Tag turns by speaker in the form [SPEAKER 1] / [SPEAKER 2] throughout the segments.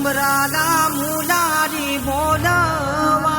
[SPEAKER 1] डोंगराला मुलारी बोलवा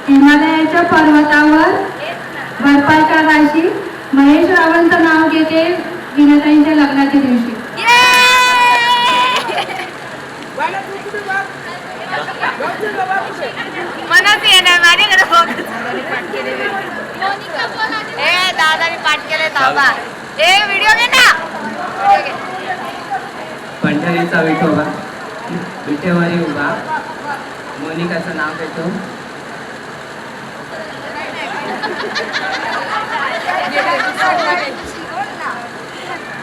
[SPEAKER 2] हिमालयाच्या पर्वतावर बर्फाच्या राशी महेश रावणचं नाव घेते विनताईंच्या लग्नाच्या दिवशी.
[SPEAKER 3] मनच येणार माझ्याकडे हे दादानी पाठ केले थांबा. हे व्हिडिओ घे ना.
[SPEAKER 4] पंढरीचा विठोबा विठेवरी उभा मोनिकाचं नाव घेतो.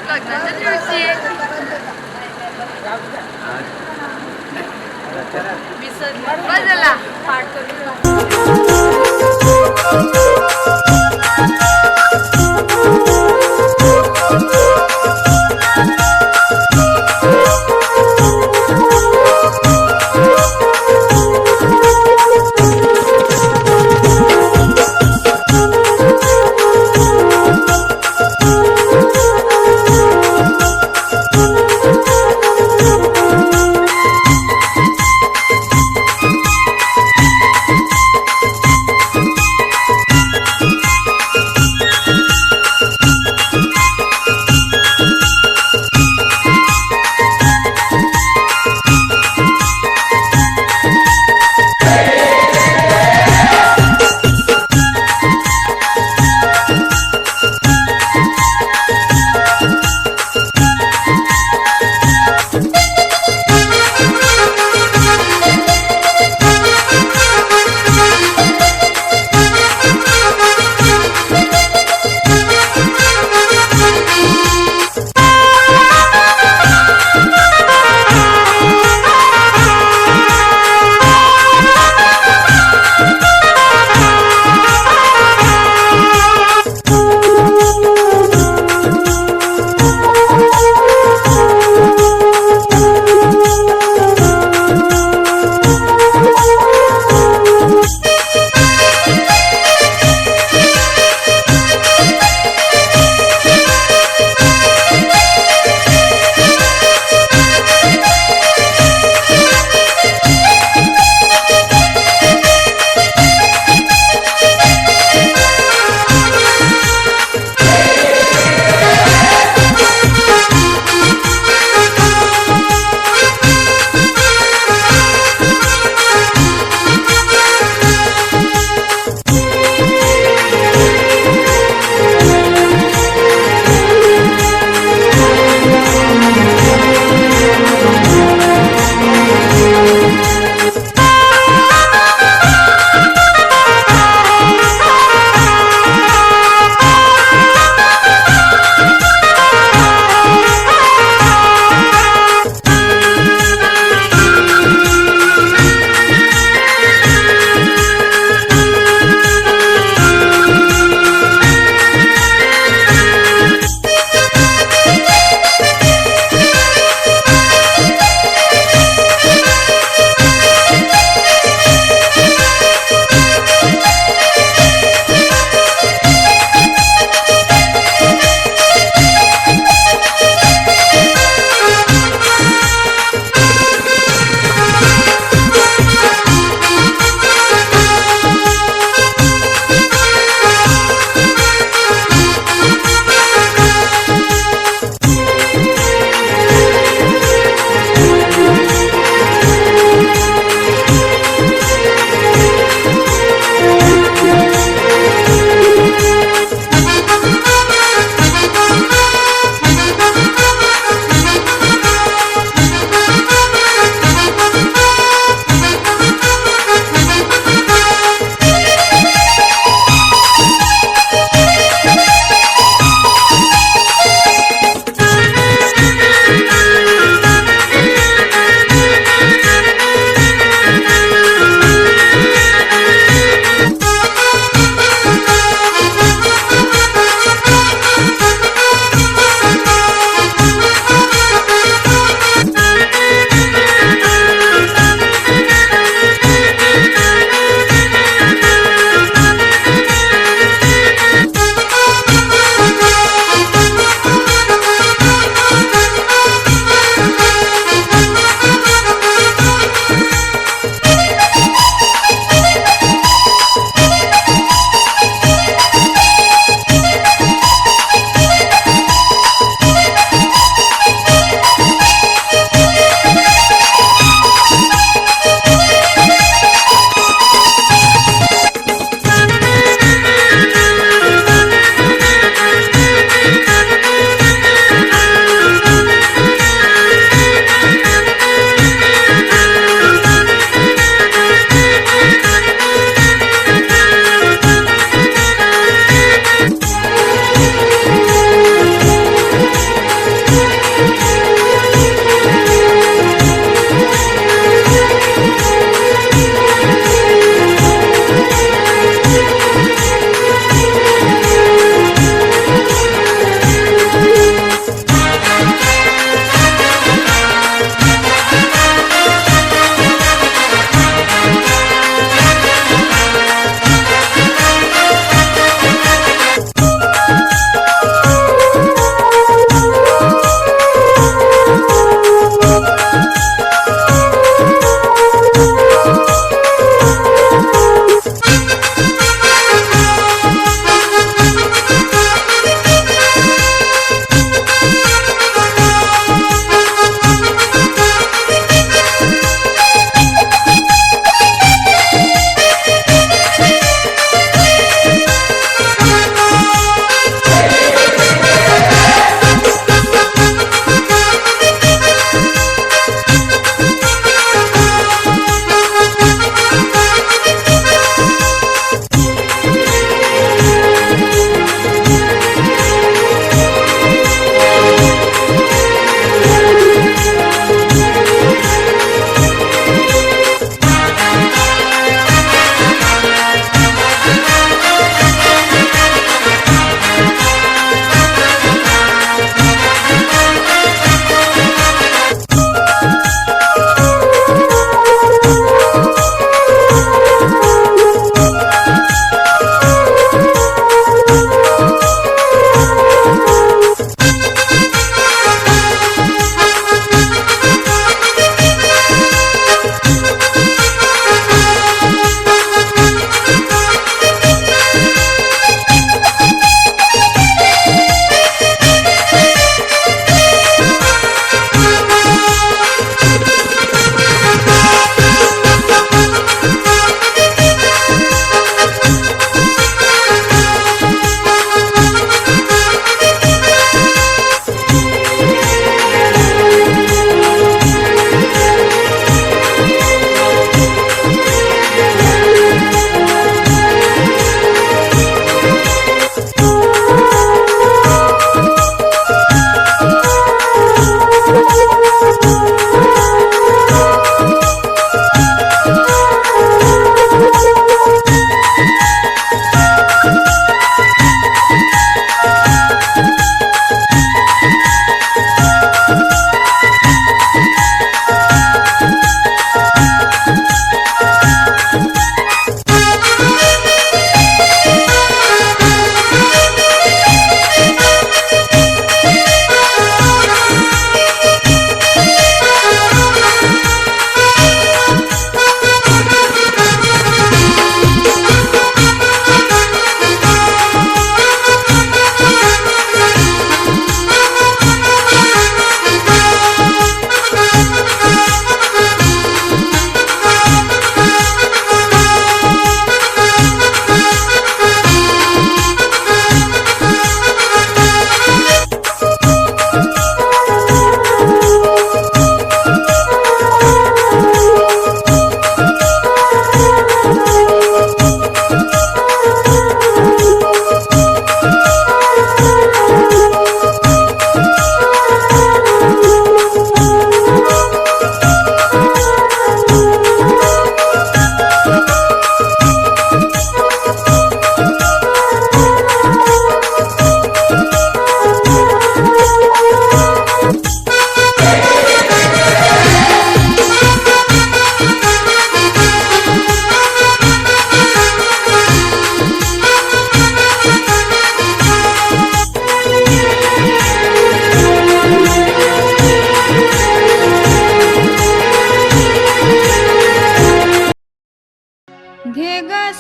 [SPEAKER 3] लग्नाच्या दिवशी बदला पाठ करून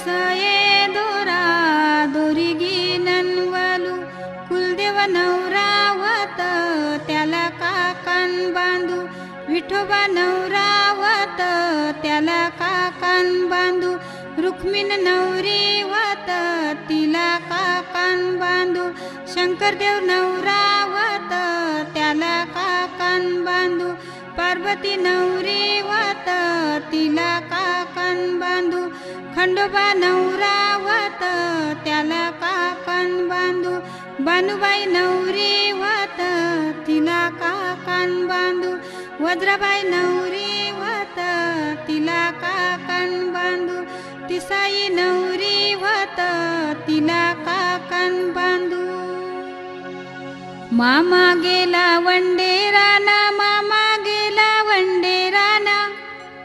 [SPEAKER 2] बसये दोरा दोरी गिननवलू कुलदेव नवरावत त्याला काकान बांधू विठोबा नवरावत त्याला काकान बांधू रुक्मिण नवरीवत तिला काकान बांधू शंकरदेव नवरावत त्याला काकान बांधू पार्वती नवरीवत तिला काकान बांधू खंडोबा नवरावत त्याला काकान बांधू बानुबाई नवरीवत तिला काकान बांधू वज्राबाई नवरीवत तिला काकान बांधू तिसाई नवरीवत तिला काकान बांधू मामा गेला वंडेराना मामा गेला वंडेराना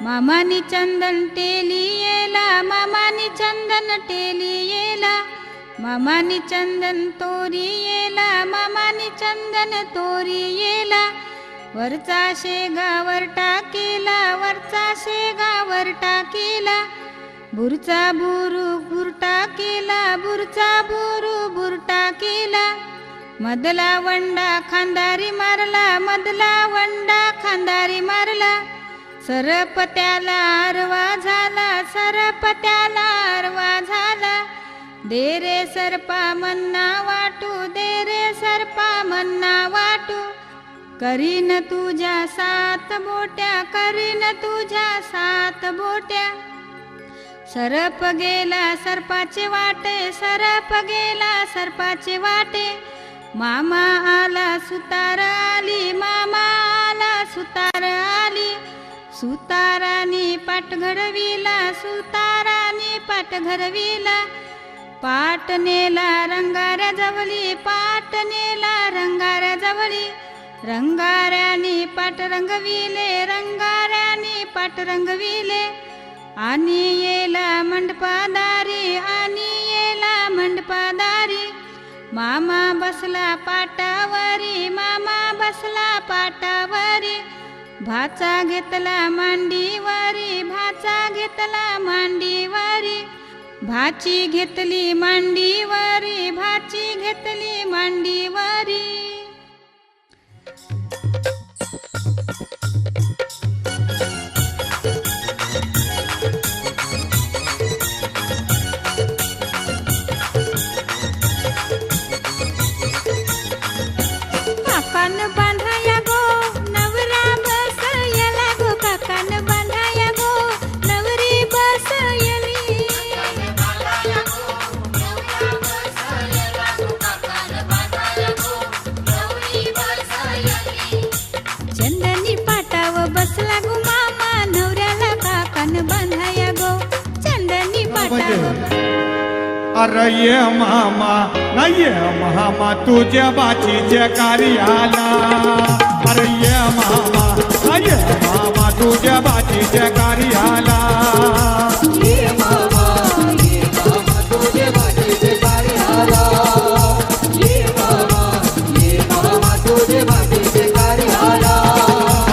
[SPEAKER 2] मामानी चंदन टेली येला मामानी चंदन टेली येला मामानी चंदन तोरी येला मामानी चंदन तोरी येला वरचा शेगावर टाकेला वरचा शेगावर टाकेला बुरचा बुरु बुरटा केला बुरचा बुरु बुरटा केला मधला वंडा खांदारी मारला मधला वंडा खांदारी मारला सरप त्याला आरवा झाला सरप त्याला आरवा झाला दे रे सरपा मन्ना वाटू दे रे सरपा मन्ना वाटू करीन तुझ्या सात बोट्या करीन तुझ्या सात बोट्या सरप गेला सर्पाचे वाटे सरप गेला सर्पाचे वाटे मामा आला सुतार आली मामा आला सुतार आली सुतारानी पाठ घडविला सुतारानी पाठ घडविला पाट नेला रंगाऱ्या जवळी पाट नेला रंगाऱ्या जवळी रंगाऱ्यानी पाट रंगविले रंगाऱ्यानी पाट रंगविले आणि येला मंडपादारी आणि येला मंडपादारी मामा बसला पाटावरी मामा बसला पाटावरी भाचा घेतला मांडीवरी भाचा घेतला मांडीवरी भाची घेतली मांडीवरी भाची घेतली मांडीवरी काकान बांधाया गो नवरा बसयला गो काकान बांधाया गो नवरी बसयली चंदनी पाटाव बसला गो मामा नवऱ्याला काकान बांधाया गो चंदनी पाटाव
[SPEAKER 5] अरे ये मामा तुझ्या बाचीच्या कार्याला अरे ये मामा तुझ्या बाचीच्या कार्याला
[SPEAKER 1] तुझे बाजीचे कार्याला तुझे बाजीचे कार्याला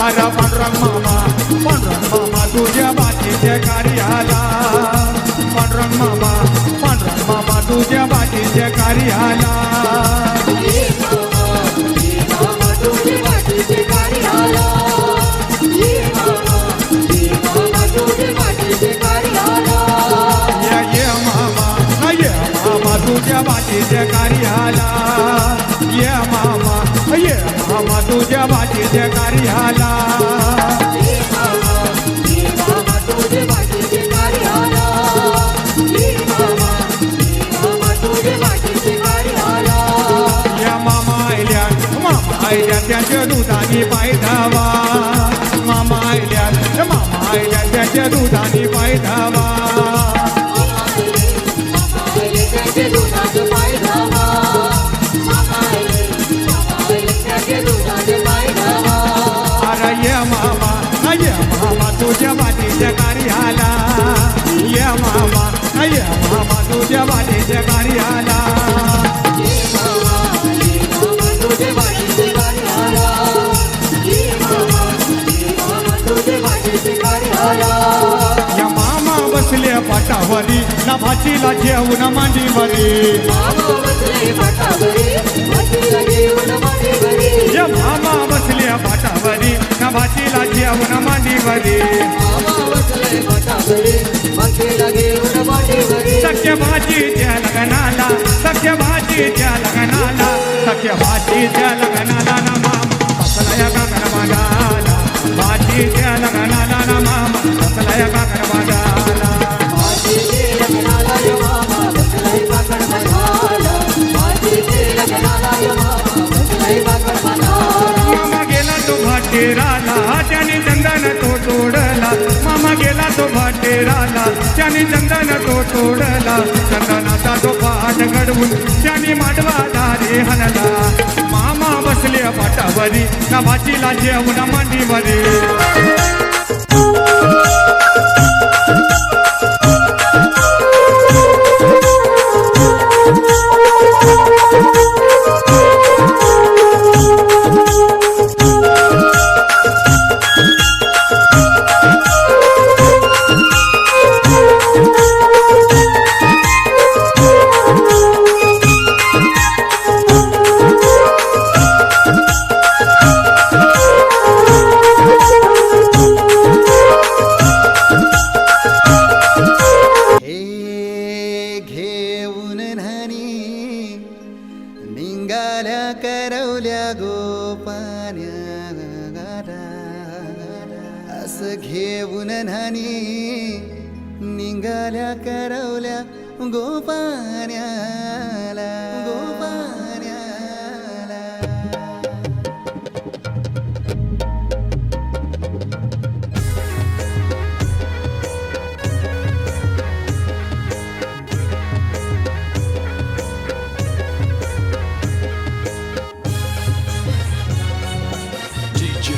[SPEAKER 5] अरे पांडुरंग मामा तुझ्या बाचीच्या कार्याला पांडुरंग मामा तुझ्या बाचीच्या कार्याला
[SPEAKER 1] तुझे बाजीचे कार्याला तुझे बाजीचे कार्याला
[SPEAKER 5] ये मामा तुझ्या बाचीच्या कार्याला ये मामा तुझ्या बाचीच्या कार्याला
[SPEAKER 1] तुझे बाजीचे कार्याला तुझे बाजीचे कार्याला
[SPEAKER 5] या मामा आयल्या त्याच्या दुधानी पाय धावा मामा आयल्या त्याच्या दुधानी पाय धावा
[SPEAKER 1] त्याचे दुधाचे पाय धावा त्याचे दुधाचे पाय धावा
[SPEAKER 5] अरे ये मामा तुझ्या बाजीच्या कार्याला ये मामा तुझ्या बाजीच्या कार्याला
[SPEAKER 1] तुझे बाजीचे कार्याला तुझे बाजीचे कार्याला
[SPEAKER 5] या मामा बसल्या पाटावरी ना भाचीला जेवून मांडीवरी
[SPEAKER 1] मामा बसले पाटावरी भाचीला घेऊन मांडीवरी
[SPEAKER 5] ये मामा बसले पाटावरी ना भाचीला जेवून मांडीवरी
[SPEAKER 1] मामा बसले पाटावरी भाचीला घेऊन मांडीवरी
[SPEAKER 5] सख्य भाचीच्या लग्नाला सख्य भाचीच्या लग्नाला सख्य भाचीच्या लग्नाला ना मामा बसला काकर मागाला भाचीच्या लग्नाला ना मामा बसला काकर मागाला
[SPEAKER 1] भाचीचे लग्नाला यो मामा बसले काकड बघाला भाचीचे लग्नाला यो मामा बसले काकड बघाला
[SPEAKER 5] मामा गेला तो भाटेराला त्याने चंदन तो तोडला मामा गेला तो भाटेराला त्याने चंदन तो तोडला चंदनाचा तो पाठ घडवून त्याने मांडवा दारे हलला मामा बसले पाटावरी ना भाचीला जेवून मांडीवरी
[SPEAKER 6] घेऊन न्हाणी निंगाल्या करवल्या गोपान्या असं घेऊन न्हाणी निंगाल्या करवल्या गोपान्याला
[SPEAKER 7] DJ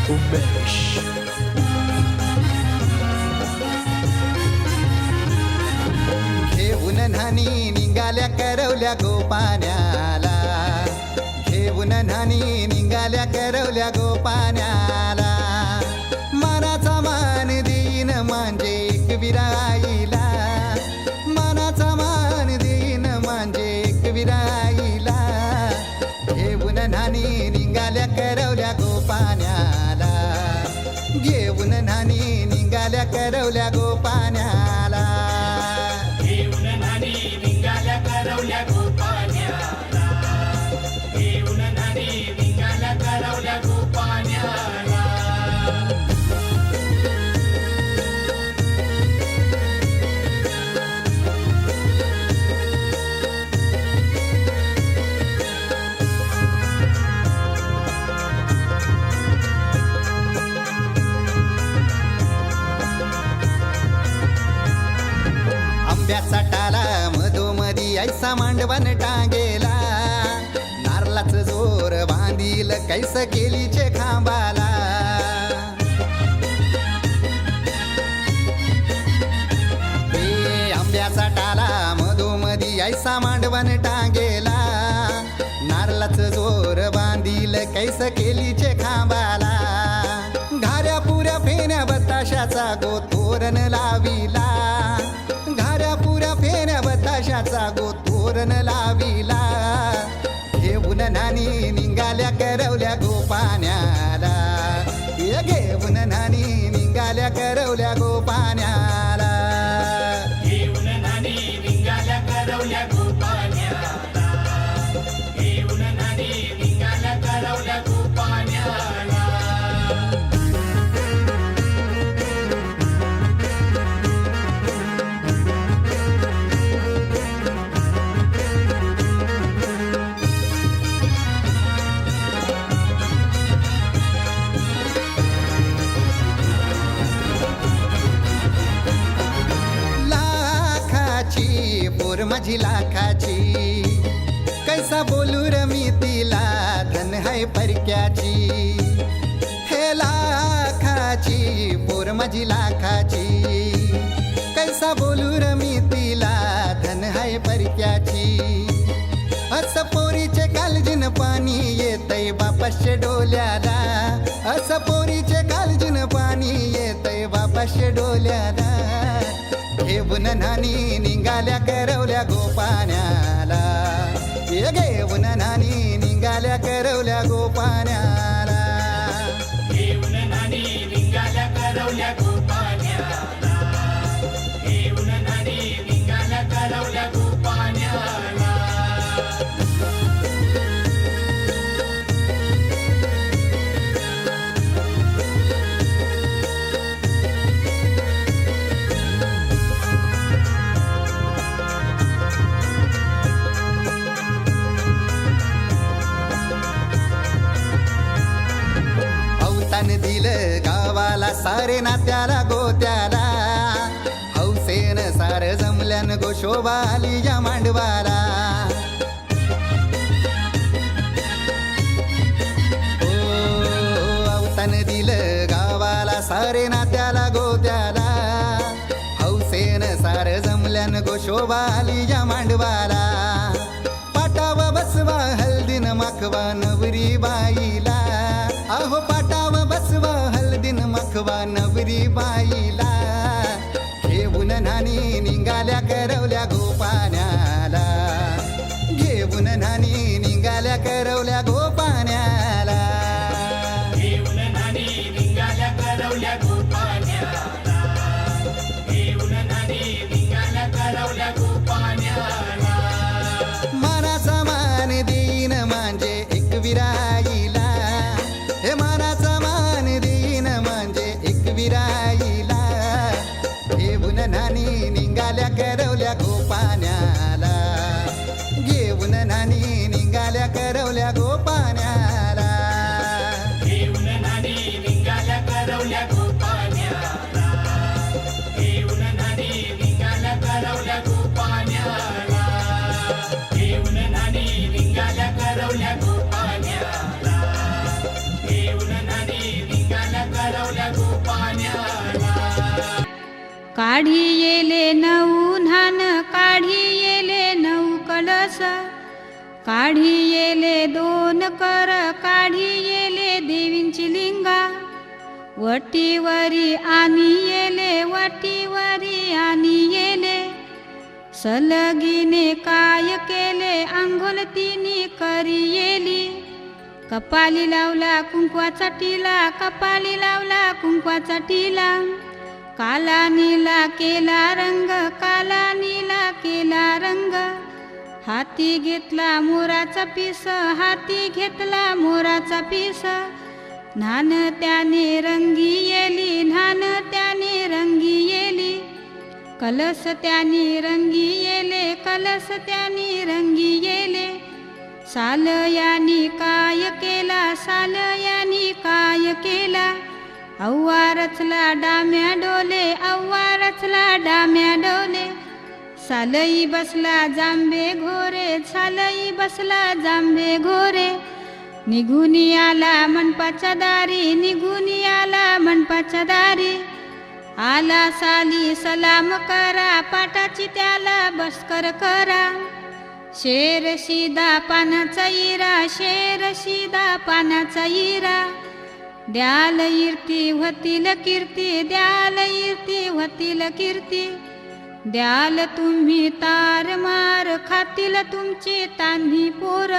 [SPEAKER 7] Umesh.
[SPEAKER 6] घेऊन न्हाणी निघाल्या करवल्या गोपान्याला घेऊन न्हाणी निघाल्या करवल्या गोपान्याला मनाचा मान देईन म्हणजे एक विराईला मनाचा मान देईन म्हणजे एक विराईला घेऊन न्हाणी निघाल्या करवल्या गोपान्याला घेऊन न्हाणी निघाल्या करवल्या गोपान्याला आंब्याचा टाला मधोमधी ऐसा मांडवण टांगेला नारळाच जोर बांधील कैस केलीचे खांबाला हे आंब्याचा टाला मधोमधी ऐसा मांडवण टांगेला नारळाच जोर बांधील कैस केलीचे खांबाला घाऱ्या पुऱ्या फेण्या बताशाचा गोतोरण लाविला घाऱ्या पुऱ्या फेण्या बताशाचा गोतोरण लाविला घेऊन न्हाणी निघाल्या करवल्या गोपान्याला घेऊन न्हाणी निघाल्या करवल्या गोपान्याला पोर माझी लाखाची कैसा बोलू र मी तिला धन है परक्याची हे लाखाची पोर माझी लाखाची कैसा बोलू र मी तिला धन है परक्याची असं पोरीचे कालजीन पाणी येतय बापाशे डोल्याला असं पोरीचे कालजीन पाणी येतय बापाशे डोल्याला घेऊन नानी निघाल्या करवल्या गोपाण्याला ये घेऊन नानी निघाल्या करवल्या गोपाण्याला
[SPEAKER 5] घेऊन नानी निघाल्या करवल्या गोपाण्याला घेऊन नानी निघाल्या करवल्या गोपाण्याला
[SPEAKER 6] अवतान दिलं गावाला सारे नात्याला गोत्याला हौसेन सार जमल्यान गोशोभा आली या मांडवाला ओ अवतान दिलं गावाला सारे नात्याला गोत्याला हौसेन सार जमल्यान गोशोभा आली या मांडवाला पाटावा बसवा हल्दीन माखवा नवरी बाईला अहो पाटाव बसवा हल्दीन मखवा नवरी बाईला घेऊन नानी निघाल्या करवल्या गोपाण्याला घेऊन नानी निघाल्या करवल्या गोपाण्याला
[SPEAKER 5] घेऊन नानी निघाल्या करवल्या गोपाण्याला घेऊन नानी निघाल्या करवल्या गोपाण्याला
[SPEAKER 6] मानाचा मान देईन म्हणजे एक विराईला हे मानाचा मान देईन म्हणजे एक विराईला घेऊन नानी निघाल्या करवल्या गोपाण्याला घेऊन नानी निघाल्या करवल्या गोपाण्याला
[SPEAKER 5] घेऊन नानी निघाल्या करवल्या गोपाण्याला घेऊन नानी निघाल्या करवल्या गोपाण्याला घेऊन नानी निघाल्या करवल्या गोपाण्याला घेऊन नानी निघाल्या करवल्या गोपाण्याला
[SPEAKER 2] काढी येले नऊ न्हान काढी येले नऊ कलस काढी येले दोन कर काढी येले देवींची लिंगा वटीवरी आणि येले वटीवरी आणि येले सलगीने काय केले अंघोल तिनी करी येली कपाली लावला कुंकवाचा टिला कपाली लावला कुंकवाचा टिला काला नीला केला रंग काला नीला केला रंग हाती घेतला मोराचा पिस हाती घेतला मोराचा पिस न्हान त्याने रंगी येली न्हान त्याने रंगी येली कलस त्याने रंगी येले कलस त्याने रंगी येले साल यानी काय केला साल यानी काय केला अव्वा रचला डाम्या डोले अव्वा रचला डाम्या डोले सालई बसला जांबे घोरे सालई बसला जांबे घोरे निघून आला मंडपाच्या दारी निघून आला मंडपाच्या दारी आला साली सलाम करा पाटाची त्याला बसकर करा शेर शिदा पानाचा इरा शेर शिदा पानाचा इरा द्याल इर्ती होतील कीर्ती द्याल इर्ती होतील कीर्ती द्याल तुम्ही तार मार खातील तुमची तान्ही पोर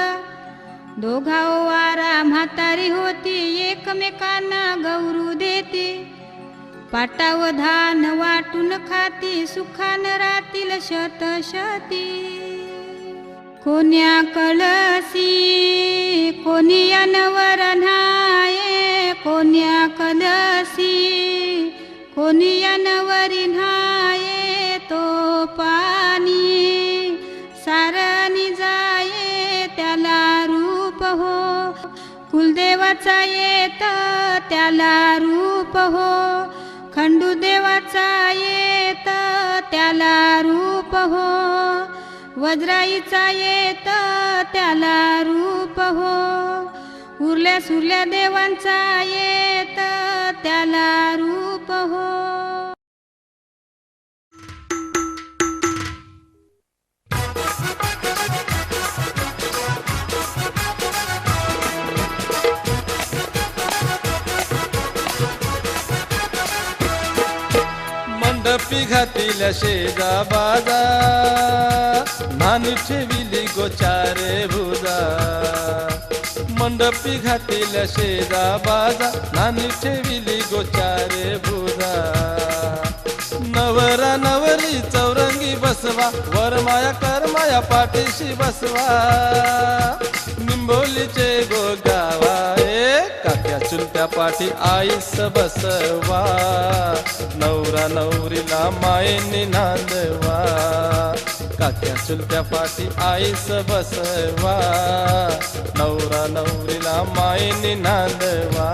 [SPEAKER 2] दोघा वारा म्हातारी होती एकमेकांना गौरू देती पाटाव धान वाटून खाती सुखान रातील शत शती कोण्या कळसी कोणी अनवर न्हाये कोण्या कलसी कोणी अनवरी न्हाये तो पाणी सारणी जाये त्याला रूप हो कुलदेवाचा येत त्याला रूप हो खंडूदेवाचा येत त्याला रूप हो वज्राईचा येत त्याला रूप हो उरल्या सुरल्या देवांचा येत त्याला रूप हो
[SPEAKER 8] मंडपी घातील शेजा बाजा नानी ठेविली गोचारे भुजा मंडपी घातील शेजा बाजा नानी ठेविली गोचारे भुजा नवरा नवरी चौरंगी बसवा वरमाया करमाया पाठीशी बसवा निंबोलीचे गो गावा काक्या चुलत्या पाठी आईस बसवा नवरा नवरीला मायेनी नांदवा काक्या चुलत्या पाठी आईस बसवा नवरा नवरीला मायेनी नांदवा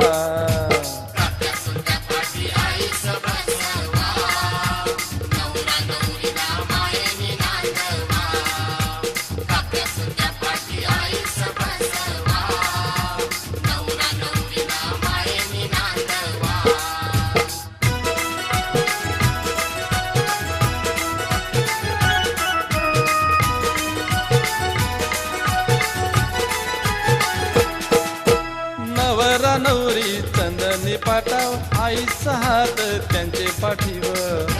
[SPEAKER 8] नवरा नवरी चंदनी पाटाव आईचा हात त्यांचे पाठीवर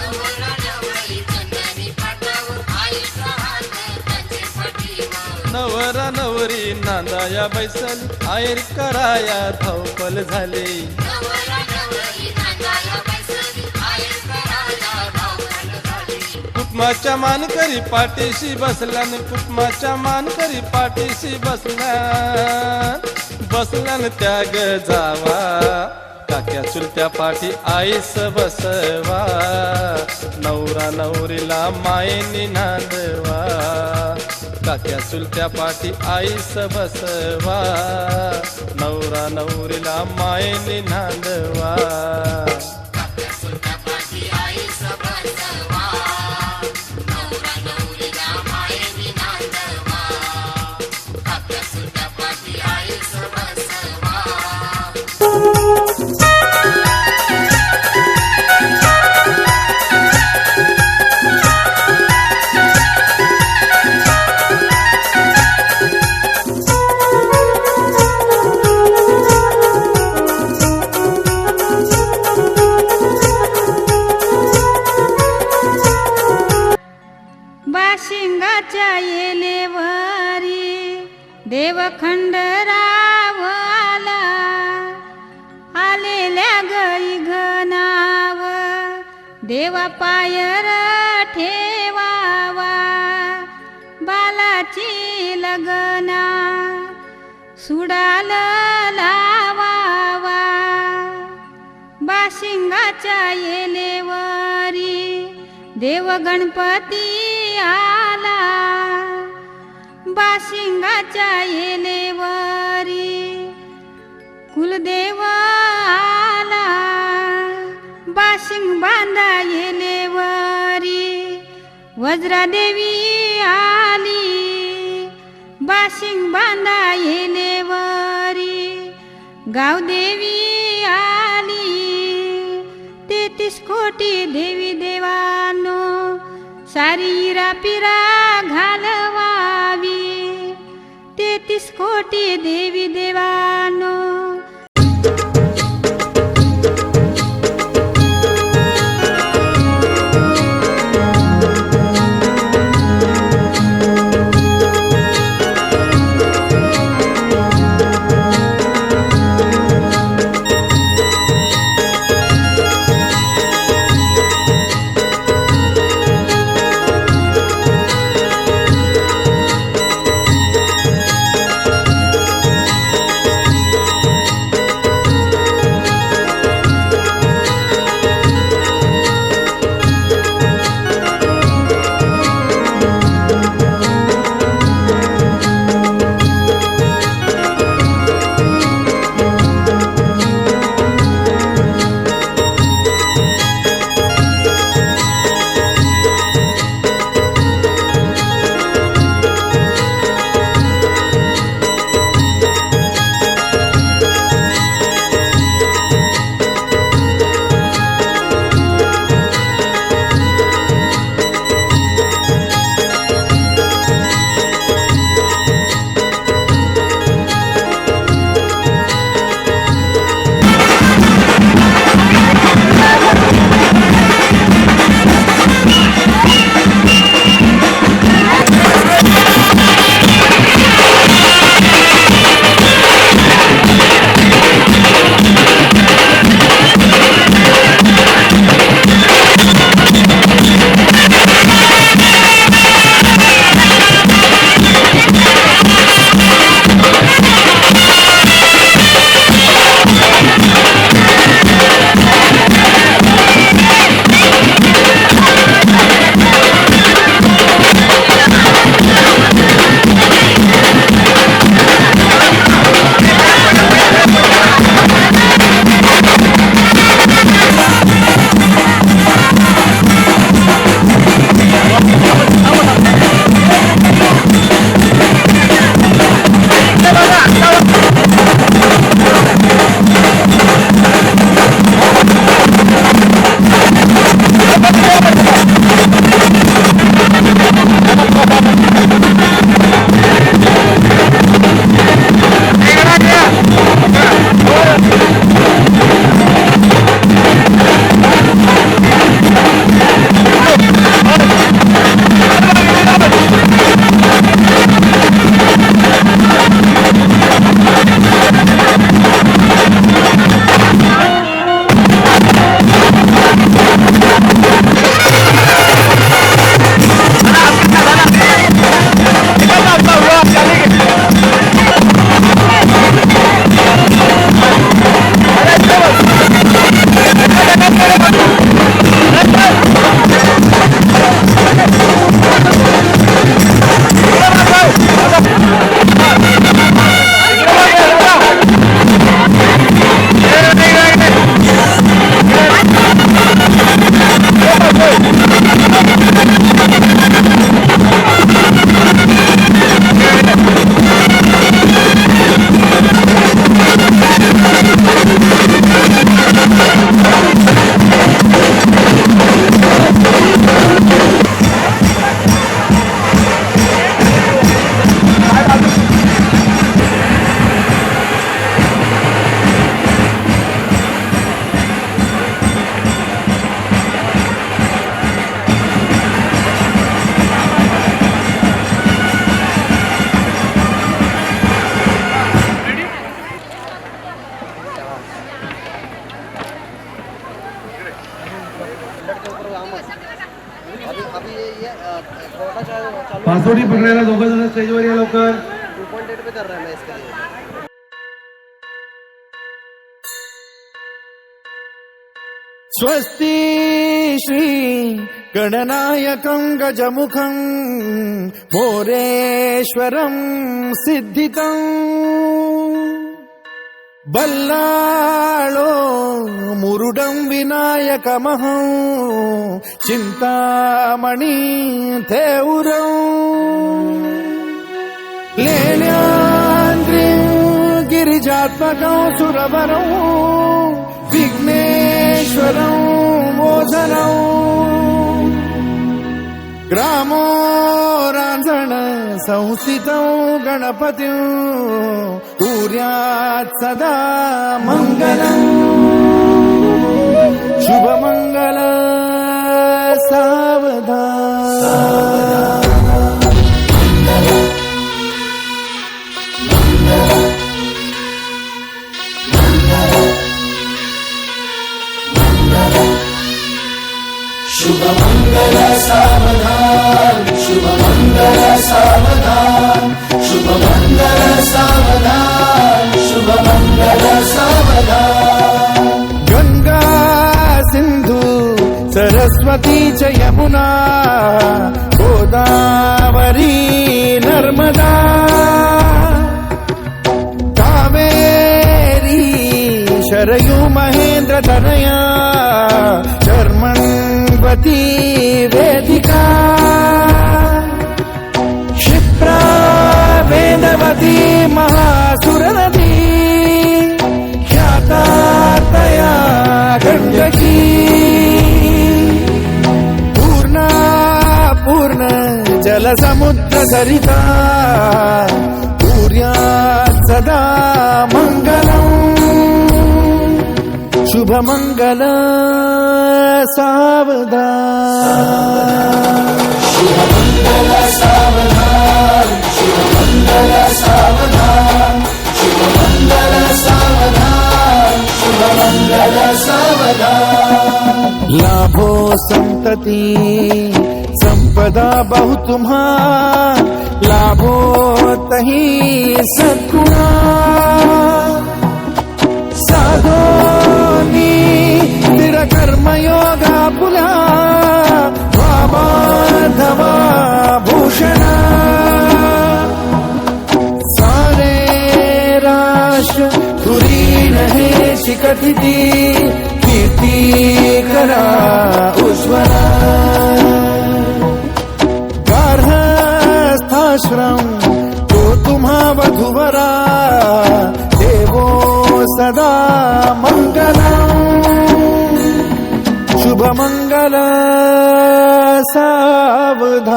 [SPEAKER 8] नवरा नवरी नांदाया बैसल आयर कराया धावपल झाले कुटुंबाच्या मानकरी पाठीशी बसल्यान कुटुंबाच्या मानकरी पाठीशी बसल्यान त्याग जावा काक्या चुलत्या पाठी आईस बसवा नवरा नवरीला मायेनी नांदवा काक्या चुलत्या पाठी आईस बसवा नवरा नवरीला मायेनी नांदवा
[SPEAKER 2] बाशिंगाच्या येलेवरी देवखंडराव आला आलेल्या गई घनाव देवा पायर ठेवावा बालाची लगना सुडाल लावावा बाशिंगाच्या येलेवरी देव गणपती आला बाशिंगाच्या येलेवरी कुलदेव आला बाशिंग बांधा येलेवरी वज्रादेवी आली बाशिंग बांधा येलेवरी गावदेवी आली 33 कोटी देवी देवानो सारी इरा पिरा घालवावी 33 कोटी देवी देवानो
[SPEAKER 5] पासोटी पकडायला दोघं जण स्टेजवर या लवकर.
[SPEAKER 6] स्वस्ति श्री गणनायकं गजमुखं मोरेश्वरं सिद्धितं बल्लाळो मुरुडं विनायकमहं चिन्तामणि थेउरं लेण्याद्रिं गिरिजात्मकं सुरवरं विघ्नेश्वरं मोचनं ग्रामो रांझण संस्थितं गणपतिं कुर्यात् सदा मङ्गलम् शुभमङ्गल सावधान.
[SPEAKER 1] शुभमङ्गल सावधान शुभमङ्गल सावधान शुभमङ्गल सावधान शुभमङ्गल सावधान.
[SPEAKER 6] गंगा सिंधु सरस्वती च यमुना गोदावरी नर्मदा कावेरी शरयू महेंद्र तनया चर्मण्वती वेदिका क्षिप्रा वेदवती महासुरनदी ख्याता तया गण्डकी पूर्णा पूर्ण जलसमुद्र सरिता कुर्यात् सदा मङ्गलम् शुभमङ्गल सावधान.
[SPEAKER 1] शुभमङ्गल सावधान शुभमङ्गल सावधान शुभमङ्गल सावधान शुभमङ्गल सावधान.
[SPEAKER 6] लाभो संतति संपदा बहु तुम्हा लाभो तही सद्गुणा साधोनी स्थिर कर्मयोगा पुला वामाधवा भूषणा सारे राष्ट्र धुरीण हे शिखतिथी कीर्ती करा उज्ज्वला गार्हस्थाश्रम तो तुम्हा वधुवरा देवो सदा मङ्गलम् शुभमङ्गल सावधान.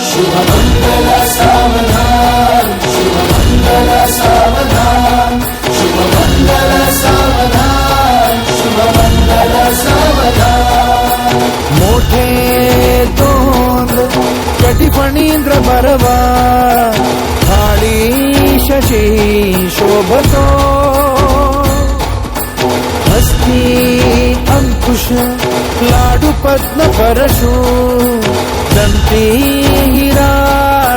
[SPEAKER 1] शुभमङ्गल सावधान शुभमङ्गल सावधान शुभमङ्गल सावधान शुभमङ्गल सावधान.
[SPEAKER 6] मोठे तोंड कटिफणींद्र बरवा थाळी शशी शोभतो हस्ती अंकुश लाडू पद्म परशु दंती हिरा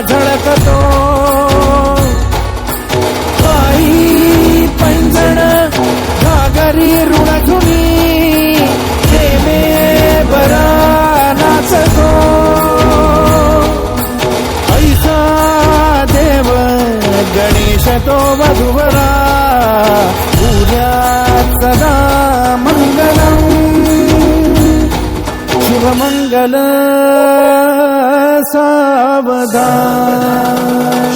[SPEAKER 6] झळकतो पायी पैंजण घागरी ऋणधुनी प्रेमे बरा नाचतो ऐसा देव गणेश तो वधुवरा पूर्यात् सदा मङ्गलम् शुभमङ्गल सावधान.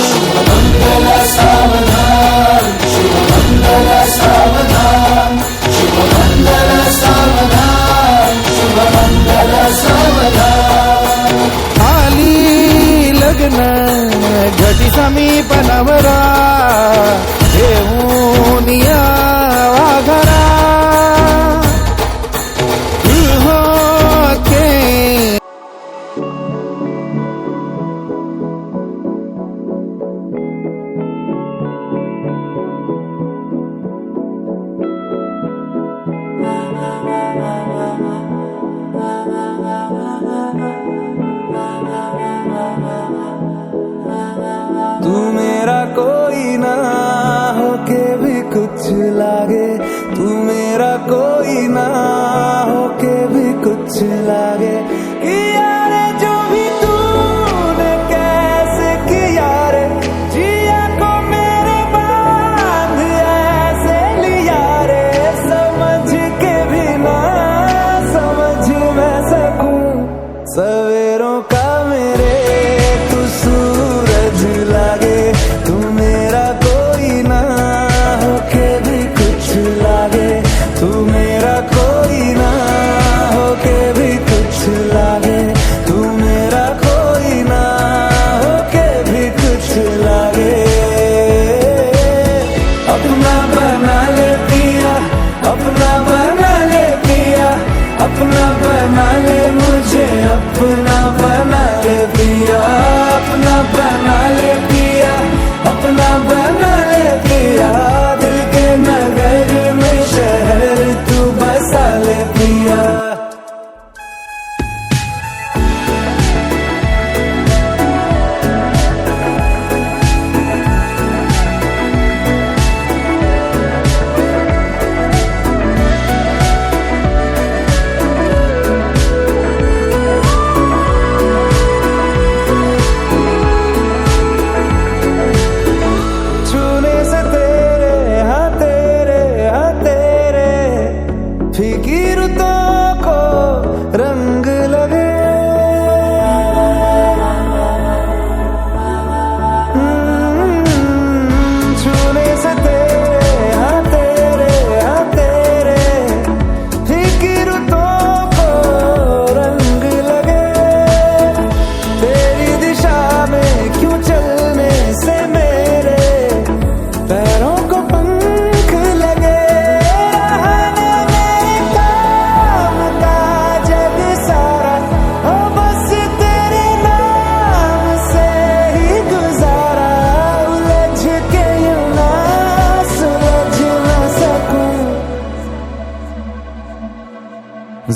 [SPEAKER 1] शुभमङ्गल सावधान शुभमङ्गल सावधान शुभमङ्गल सावधान शुभमङ्गल सावधान.
[SPEAKER 6] आली लग्न घटी समीप नवरा घेऊन या वाघरा गृहोत्के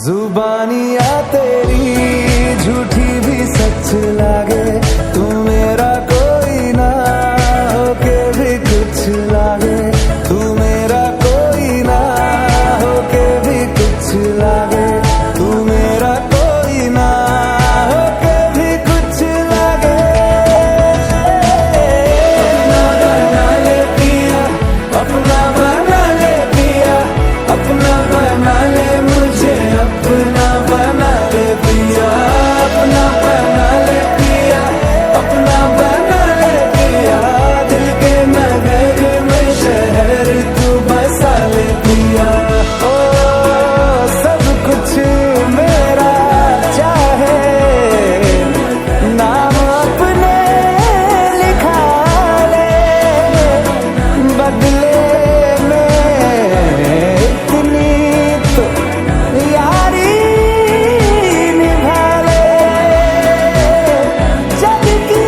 [SPEAKER 6] जुबानियां तेरी झूठी भी सच लागे, तू मेरा कोई ना होके भी कुछ लागे, तू मेरा कोई ना होके भी कुछ लागे, तू मेरा कोई ना होके भी कुछ लागे। अपना बना ले पिया, अपना बना ले मुझे, अपना बना ले पिया, अपना बना ले पिया, अपना बना ले पिया, दिल के नगर में शहर तू बसा ले पिया। ओ सब कुछ मेरा चाहे, नाम अपने लिखा ले, बदले में इतनी तो यारी निभा ले, जग की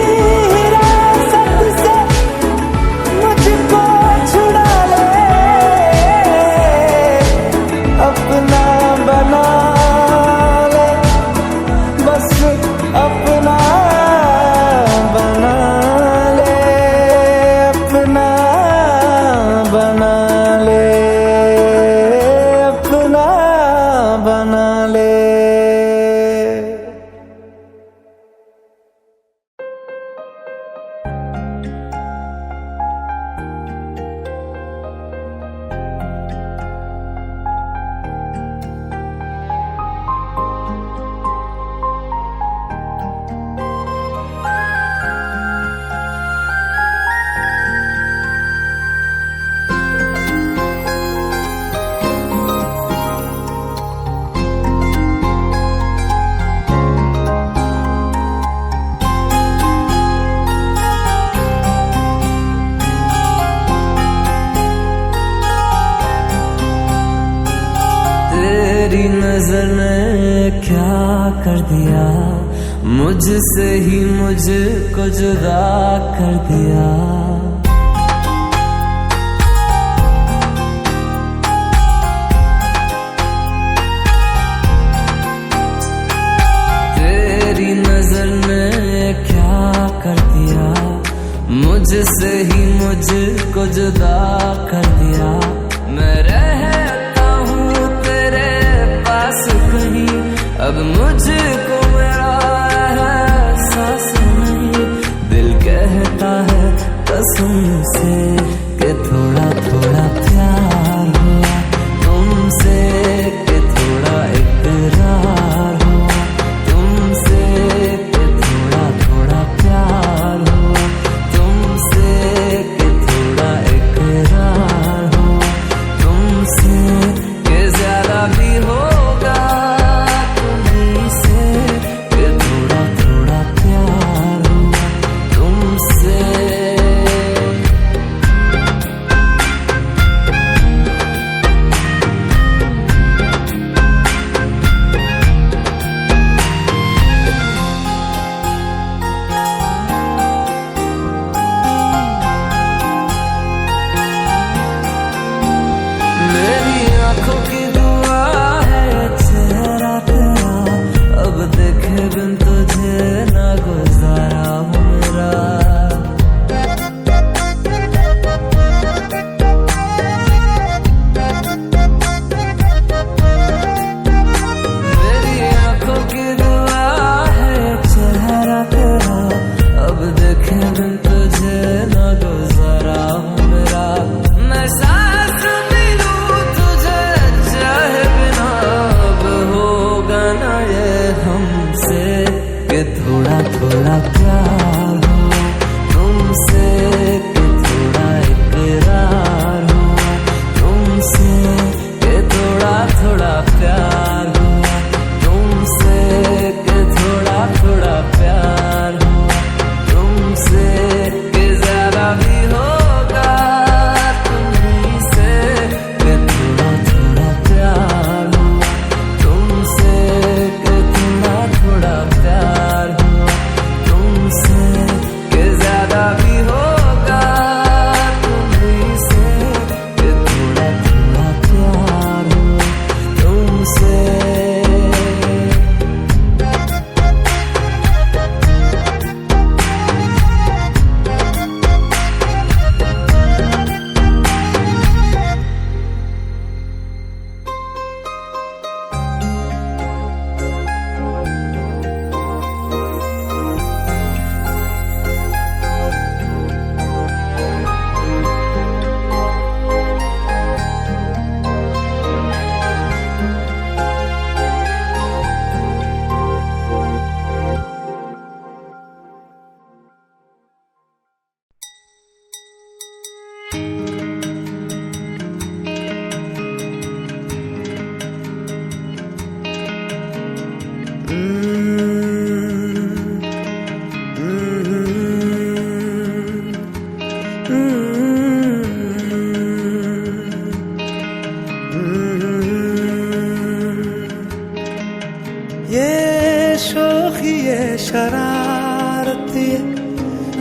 [SPEAKER 6] हिरासत से मुझको छुड़ा ले, अपना बना ले, बस अपना बना ले, अपना बना ले, अपना बना ले। तेरी नजर ने क्या कर दिया, मुझसे ही मुझको जुदा कर दिया। तेरी नजर ने क्या कर दिया, मुझसे ही मुझको जुदा कर दिया। मैं रहता हूँ तेरे पास कहीं, अब मुझको मेरा एहसास नहीं। दिल कहता है कसम से कि थोड़ा थोड़ा प्यार हुआ तुमसे, कि थोड़ा इकरार हुआ तुमसे, कि थोड़ा थोड़ा प्यार हुआ तुमसे, कि थोड़ा इकरार हुआ तुमसे, कि ज्यादा भी होगा तुम्हीं से, कि थोड़ा थोड़ा प्यार हुआ तुमसे। मेरी आंखों की दुआ है चेहरा तेरा, अब देखे बिन तुझे ना गुजारा हूँ मेरा। मेरी आंखों की दुआ है चेहरा तेरा, अब देखे बिन तुझे ना गुजारा हूँ मेरा। मैं सांस भी लूं तुझे चाहे बिना, अब होगा ना ये हमसे, कि थोड़ा थोड़ा प्यार हुआ तुमसे, कि थोड़ा इकरार हुआ तुमसे, कि थोड़ा थोड़ा प्यार हुआ तुमसे, कि थोड़ा थोड़ा प्यार हुआ तुमसे, कि ज्यादा भी होगा तुम्हीं से, कि थोड़ा थोड़ा प्यार हुआ तुमसे, कि थोड़ा थोड़ा प्यार हुआ तुमसे।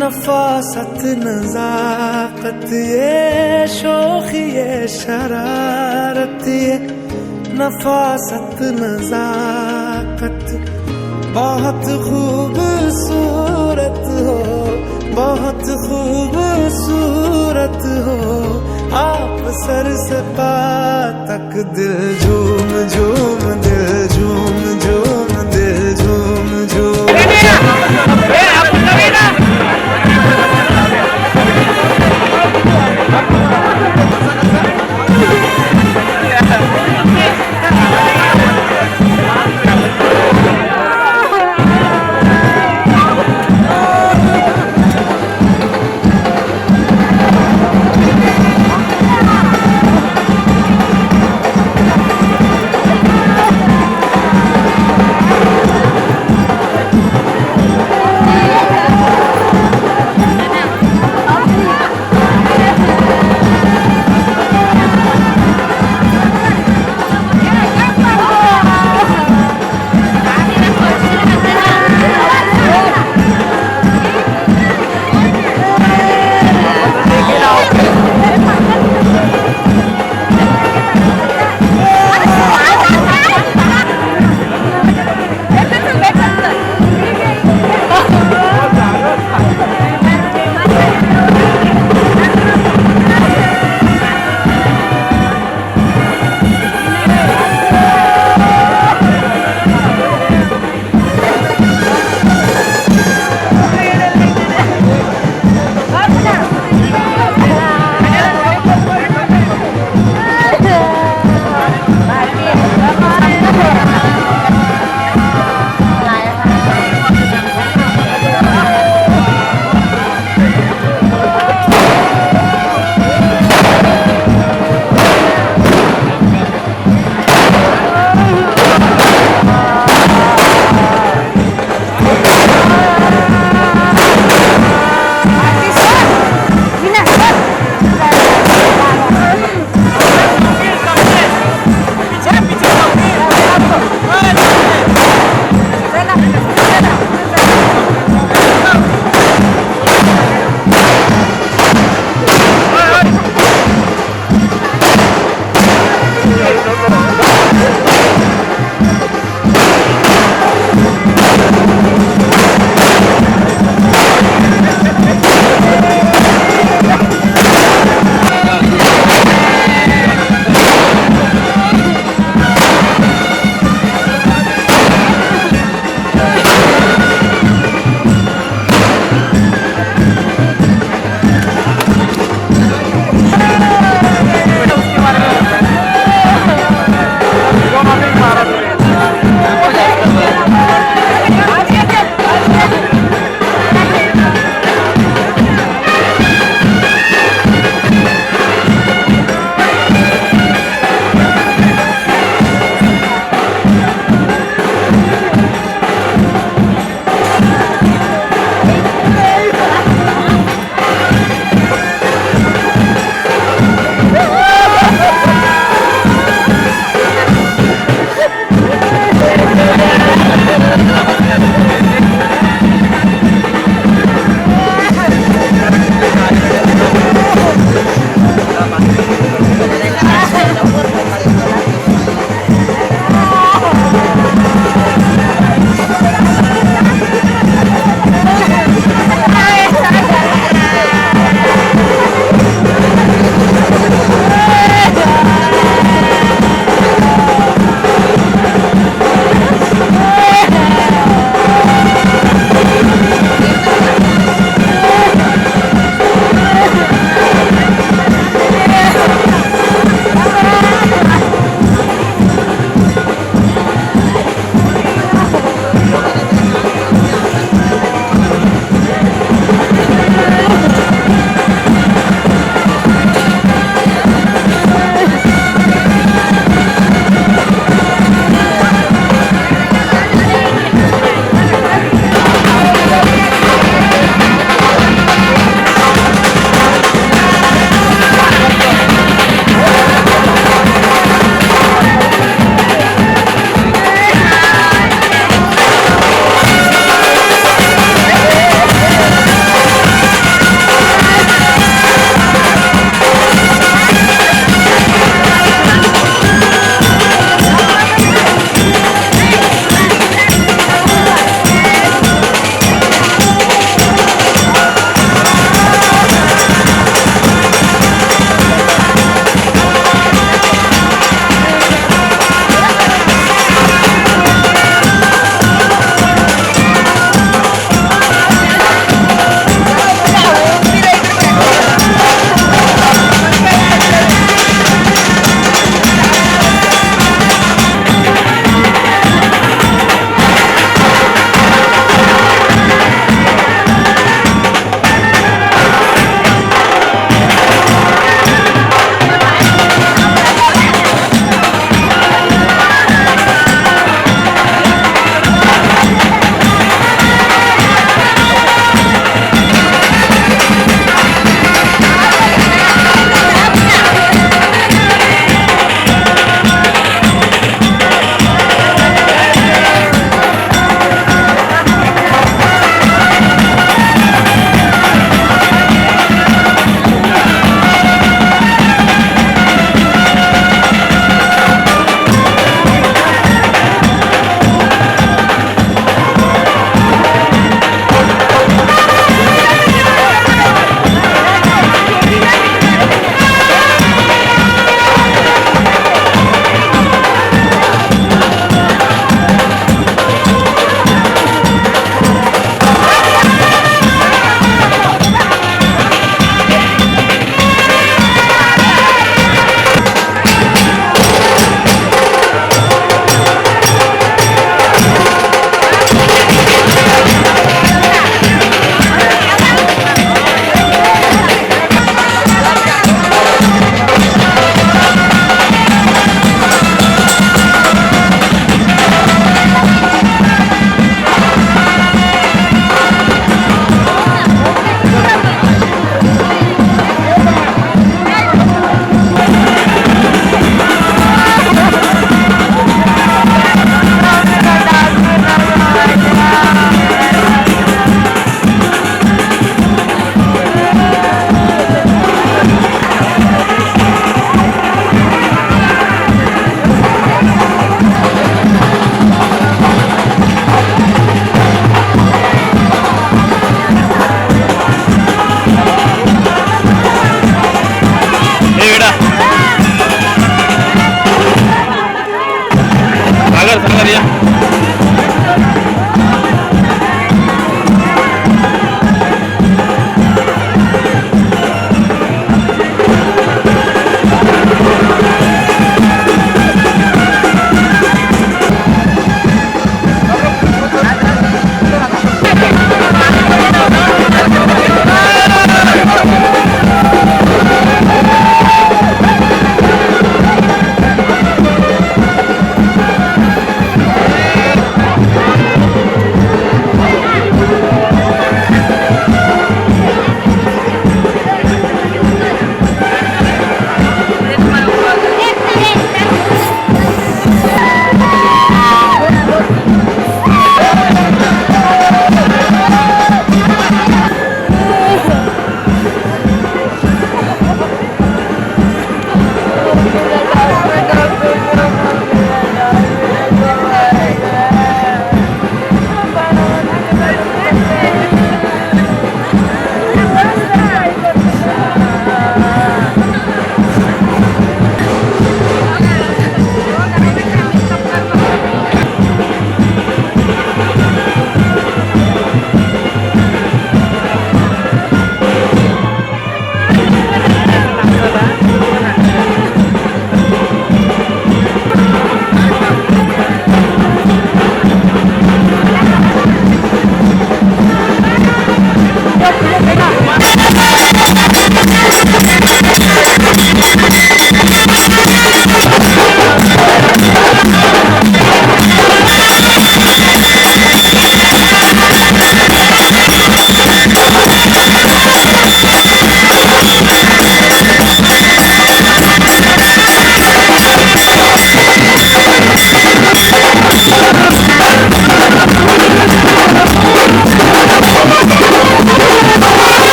[SPEAKER 6] नफासत नजाकत ये शोखी ये शरारत ये नफासत नजाकत बहुत खूबसूरत हो बहुत खूबसूरत हो आप सर से पा तक दिल झूम झूम दिल झूम झूम दिल झूम झूम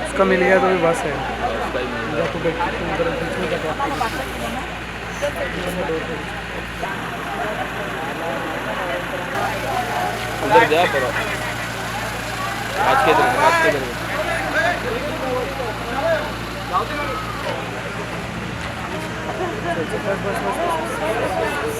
[SPEAKER 5] उसका मिल गया तो भी बस है।
[SPEAKER 8] उधर जा पड़ा आज के दिन